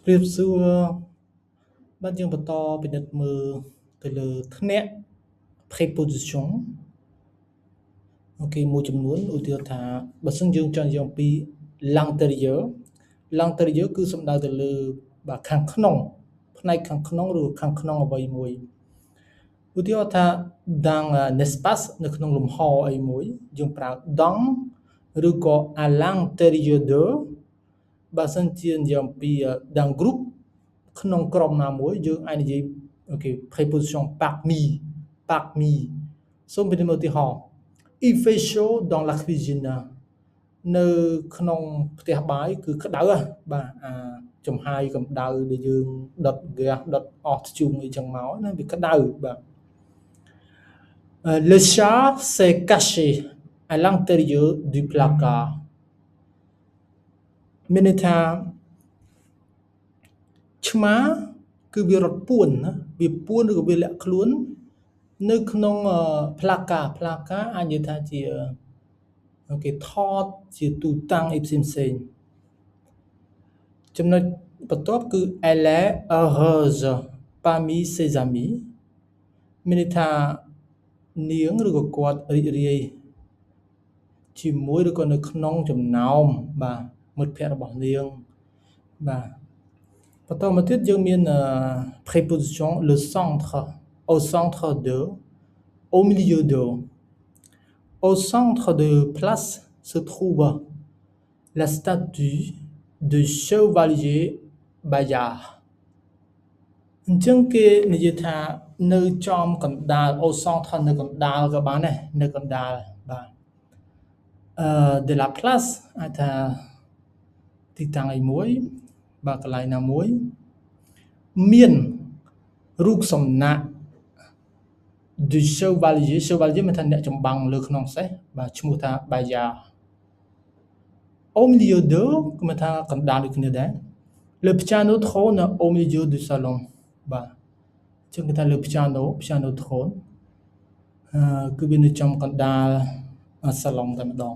เรียบសួរបាទយើងបន្តពិនិត្យមើលទៅលើធ្នាក់ preposition អូខេមួយចំនួនឧទាហរណ៍ថាបើសិនយើងចង់និយាយអំពី l'intérieur គឺសំដៅទៅលើបាទខាងក្នុងផ្នែកខាងក្នុងឬខាងក្នុងអ្វីមួយឧទាហរណ៍ថា dans l'espace នៅក្នុងលំហអីមួយយើងប្រើ dans ឬក៏ à l'intérieur de បើសិនជានិយាយអំពី dans groupe ក្នុងក្រុមណាមួយយើងអាចនិយាយអូខេ préposition parmi សូមពិនិត្យមើលឧទាហរណ៍ il fait chaud dans la cuisine នៅក្នុងផ្ទះបាយគឺក្តៅបាទចំហាយកម្ដៅដែលយើងដុតហ្គាសដុតអស់ធ្យូងអីចឹងមកណាវាក្តៅបាទ le chat s'est caché à l'intérieur du placard មានន័យថាឆ្មាគឺវារត់ពួនណាវាពួនឬក៏វាលាក់ខ្លួននៅក្នុង placard អាចនិយាយថាជាអូខេថតជាទូតាំងអីផ្សេងចំណុចបន្ទាប់គឺ elle est heureuse parmi ses amis មានន័យថានាងឬក៏គាត់រីករាយជាមួយឬក៏នៅក្នុងចំណោមបាទមិត្តភ័ក្តិរបស់នាងបាទបន្តមកទៀតយើងមាន préposition le centre au centre de au milieu de au centre de place se trouve la statue de chevalier Bayard អញ្ចឹងគេនិយាយថានៅចំកណ្ដាល au centre នៅកណ្ដាលក៏បានដែរនៅកណ្ដាលបាទde la place អាចថាទីតាំងអីមួយបាទកន្លែងណាមួយមានរូបសំណាក du chevalier មានថាអ្នកចម្បាំងលើខ្នងសេះបាទឈ្មោះថា Bayard au milieu de គឺមានថាកណ្ដាលដូចគ្នាដែរ le piano trône au milieu du salon បាទអញ្ចឹងគេថាលើ piano trône គឺវានៅចំកណ្ដាល salon តែម្ដង